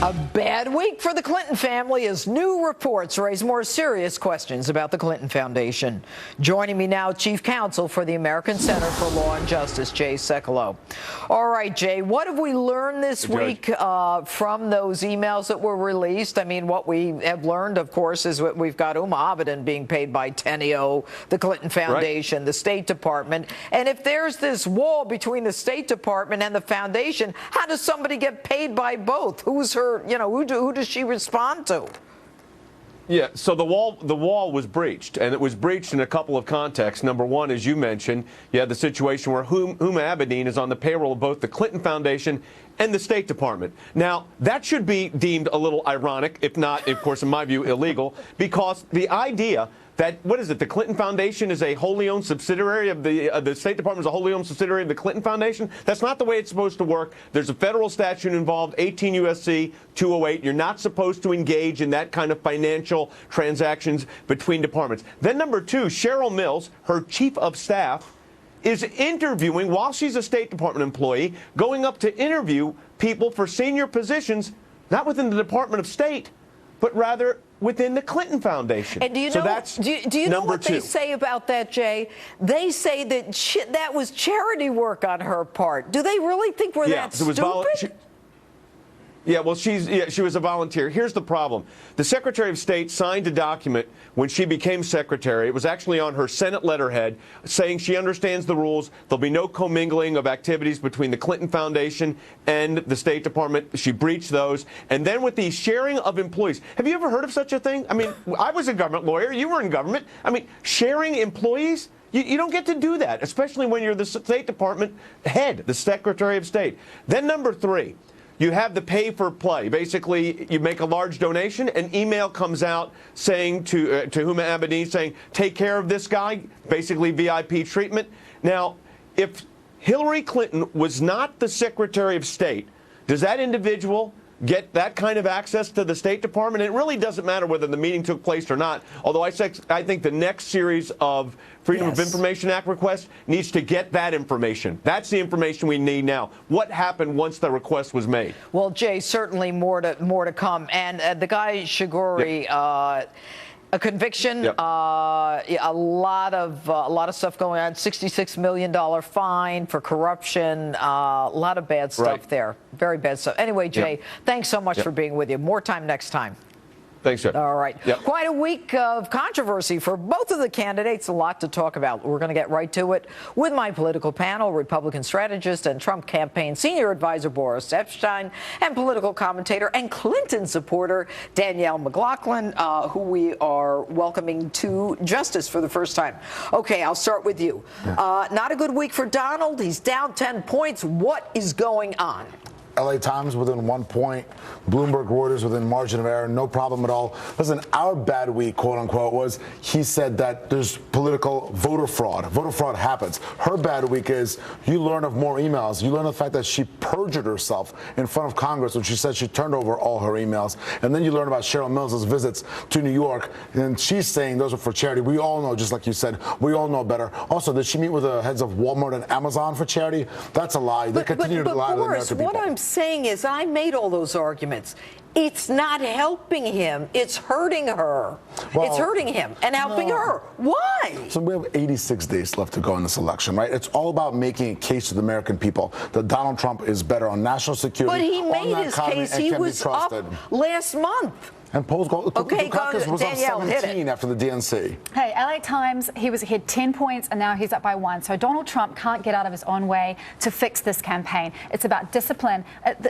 A bad week for the Clinton family as new reports raise more serious questions about the Clinton Foundation. Joining me now, Chief Counsel for the American Center for Law and Justice, Jay Sekulow. All right, Jay, what have we learned this week from those emails that were released? I mean, what we have learned, of course, is that we've got Abedin being paid by Teneo, the Clinton Foundation, the State Department. And if there's this wall between the State Department and the Foundation, how does somebody get paid by both? Who's her? Who does she respond to? Yeah, so the wall was breached, and it was breached in a couple of contexts. Number one, as you mentioned, you had the situation where Abedin is on the payroll of both the Clinton Foundation and the State Department. Now, that should be deemed a little ironic, if not, of course, in my view, illegal, because the idea that, what is it, the Clinton Foundation is a wholly owned subsidiary of the State Department is a wholly owned subsidiary of the Clinton Foundation? That's not the way it's supposed to work. There's a federal statute involved, 18 U.S.C. 208. You're not supposed to engage in that kind of financial transactions between departments. Then number two, Cheryl Mills, her chief of staff, is interviewing, while she's a State Department employee, going up to interview people for senior positions, not within the Department of State, but rather within the Clinton Foundation. And do you know what they say about that, Jay? They say that that was charity work on her part. Do they really think we're that stupid? Yeah, well, she was a volunteer. Here's the problem. The Secretary of State signed a document when she became secretary. It was actually on her Senate letterhead saying she understands the rules. There'll be no commingling of activities between the Clinton Foundation and the State Department. She breached those. And then with the sharing of employees. Have you ever heard of such a thing? I mean, I was a government lawyer. You were in government. I mean, sharing employees? You don't get to do that, especially when you're the State Department head, the Secretary of State. Then number three. You have the pay for play. Basically, you make a large donation, an email comes out saying to Abedin saying, take care of this guy, basically VIP treatment. Now, if Hillary Clinton was not the Secretary of State, does that individual get that kind of access to the State Department? And it really doesn't matter whether the meeting took place or not, although I think the next series of Freedom of Information Act requests needs to get that information. That's the information we need now. What happened once the request was made? Well, Jay, certainly more to come. And the guy Shiguri, a conviction, a lot of stuff going on. $66 million fine for corruption. A lot of bad stuff there. Very bad stuff. Anyway, Jay, thanks so much for being with you. More time next time. Thanks, sir. All right. Quite a week of controversy for both of the candidates. A lot to talk about. We're going to get right to it with my political panel, Republican strategist and Trump campaign senior advisor Boris Epshteyn, and political commentator and Clinton supporter Danielle McLaughlin, who we are welcoming to justice for the first time. Okay, I'll start with you. Not a good week for Donald. He's down 10 points. What is going on? LA Times within 1 point, Bloomberg Reuters within margin of error, no problem at all. Listen, our bad week, quote unquote, was he said that there's political voter fraud. Voter fraud happens. Her bad week is you learn of more emails. You learn of the fact that she perjured herself in front of Congress when she said she turned over all her emails. And then you learn about Cheryl Mills' visits to New York, and she's saying those are for charity. We all know, just like you said, we all know better. Also, did she meet with the heads of Walmart and Amazon for charity? That's a lie. They continue to lie to the American people. What I'm saying is, I made all those arguments. It's not helping him. It's hurting her. Well, it's hurting him and helping her. Why? So we have 86 days left to go in this election, right? It's all about making a case to the American people that Donald Trump is better on national security. But he made his case. He was up last month. And polls go. Okay, Dukakis was Danielle, up 17 after the DNC. Hey, LA Times, he had 10 points and now he's up by 1. So Donald Trump can't get out of his own way to fix this campaign. It's about discipline.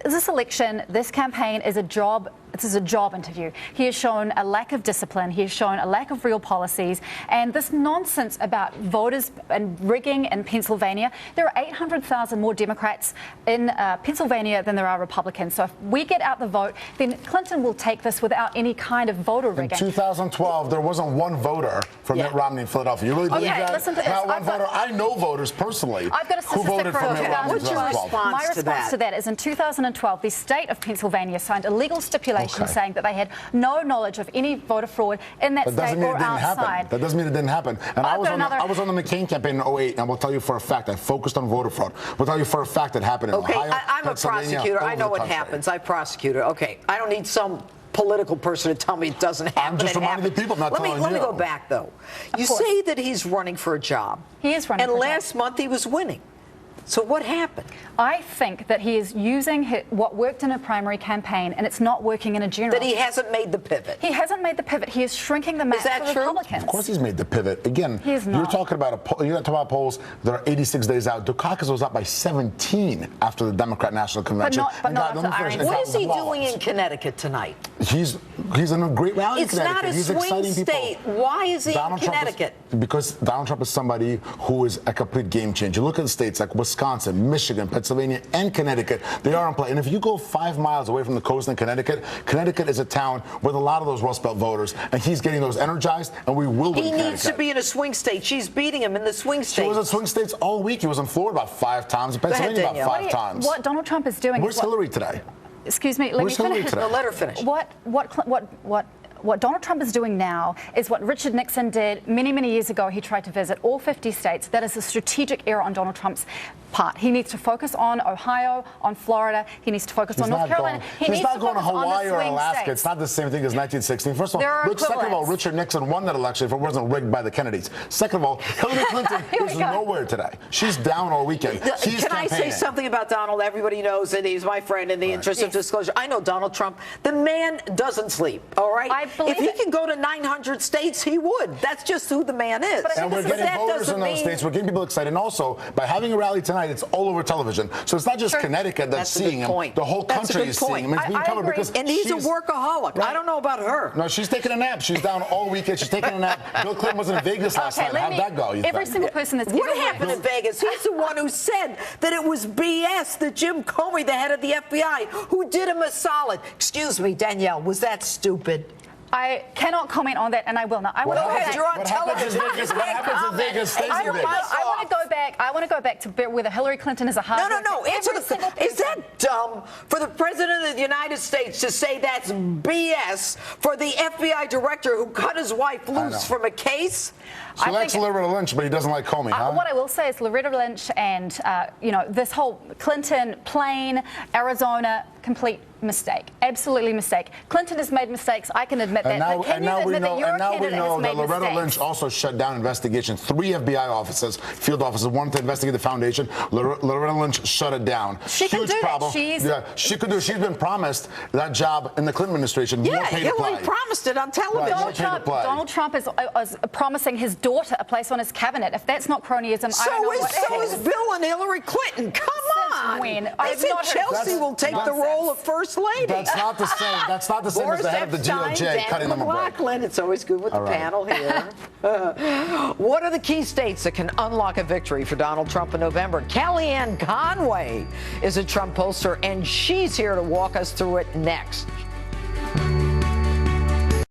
This election, this campaign is a job. This is a job interview. He has shown a lack of discipline. He has shown a lack of real policies. And this nonsense about voters and rigging in Pennsylvania, there are 800,000 more Democrats in Pennsylvania than there are Republicans. So if we get out the vote, then Clinton will take this without any kind of voter rigging. In 2012, there wasn't one voter for Mitt Romney in Philadelphia. You really believe that? Listen to this. Not one voter. I know voters personally I've got a who voted for Mitt Romney in 2012. My response to that is in 2012, the state of Pennsylvania signed a legal stipulation investigation Okay. saying that they had no knowledge of any voter fraud in that That doesn't state mean or it didn't outside. happen. That doesn't mean it didn't happen. And I I've was, got I was on the McCain campaign in 2008, and I will tell you for a fact, I focused on voter fraud. We'll tell you for a fact it happened in Okay, Ohio, I'm a Pennsylvania, prosecutor. all I over know the what country. happens. I prosecute it. Okay, I don't need some political person to tell me it doesn't happen. I'm just It reminding the happens. people, I'm not let me telling you. go back, though. You course. say that he's running for a job. He is running and for a job. last month he was winning. So what happened? I think that he is using what worked in a primary campaign, and it's not working in a general. That he hasn't made the pivot. He hasn't made the pivot. He is shrinking the map that for true? Republicans. Of course he's made the pivot. Again, He is you're not. talking about polls that are 86 days out. Dukakis was up by 17 after the Democrat National Convention. not And God, after let me finish. Iron In What fact, is he laws. doing in Connecticut tonight? He's in a great rally in It's not Connecticut. a He's swing exciting people. state. Why is he in Trump Connecticut? Because Donald Trump is somebody who is a complete game changer. Look at the states like Wisconsin, Michigan, Pennsylvania, and Connecticut. They are in play. And if you go 5 miles away from the coast in Connecticut, Connecticut is a town with a lot of those Rust Belt voters, and he's getting those energized, and we will win He Connecticut. needs to be in a swing state. She's beating him in the swing He state. was in swing states all week. He was in Florida about 5 times, in ahead, Pennsylvania about Danielle. 5 times. What Donald Trump is doing Where's is what, Hillary today? Excuse me, let Where's me Hillary finish. today? Let her finish. What Donald Trump is doing now is what Richard Nixon did many, many years ago. He tried to visit all 50 states. That is a strategic error on Donald Trump's part. He needs to focus on Ohio, on Florida. He needs to focus on North Carolina. He's not going to Hawaii or Alaska. States. It's not the same thing as 1916. First of There all, are look, second of all, equivalents. Richard Nixon won that election if it wasn't rigged by the Kennedys. Second of all, Hillary Clinton Here we is go. nowhere today. She's down all weekend. She's Can I say campaigning. something about Donald? Everybody knows that he's my friend in the interest of Yes. disclosure. I know Donald Trump. The man doesn't sleep, all right? I believe if he it. can go to 900 states, he would. That's just who the man is. But I And think we're this is- getting voters doesn't in those mean- states. We're getting people excited. And also, by having a rally tonight, it's all over television. So it's not just Sure. Connecticut that's That's a good seeing him. point. The whole That's a country good is seeing point. him. It's being I covered agree. because And he's a she's- workaholic. I don't know about her. No, she's taking a nap. She's down all weekend. She's taking a nap. Bill Clinton was in Vegas last night. How'd that go? You Every think? single person that's What ever happened in Vegas? He's the one who said that it was BS that Jim Comey, the head of the FBI, who did him a solid. Excuse me, Danielle, was that stupid? I cannot comment on that, and I will not. I want to go happens- back. you're on What happens in television. Vegas? What happens in Vegas stays I in Vegas. want to go back. I want to go back to whether Hillary Clinton is a hard. No. Answer the question. Is that dumb for the President of the United States to say that's BS for the FBI director who cut his wife know. loose from a case? She likes Loretta Lynch, but he doesn't like Comey, huh? What I will say is Loretta Lynch and this whole Clinton, Plain, Arizona, complete mistake, absolutely mistake. Clinton has made mistakes. I can admit that. And now, but can and you now we admit know, that your and now we candidate know has that made Loretta mistakes? Lynch also shut down investigation. 3 FBI offices, field offices, wanted to investigate the foundation. Loretta Lynch shut it down. She can Huge do that. problem. She could do. She's been promised that job in the Clinton administration. Yeah, more pay to Hillary play. promised it on television. Right. Donald Trump is promising his daughter a place on his cabinet. If that's not cronyism, I don't know what So is. is Bill and Hillary Clinton. Come Since on. when? They I've said not heard- Chelsea will take the Nonsense. role of first lady. That's not the same. That's not the same as the head of the Epstein, DOJ Dan cutting them a break. McLaughlin. It's always good with the right. panel here. What are the key states that can unlock a victory for Donald Trump in November? Kellyanne Conway is a Trump pollster, and she's here to walk us through it next.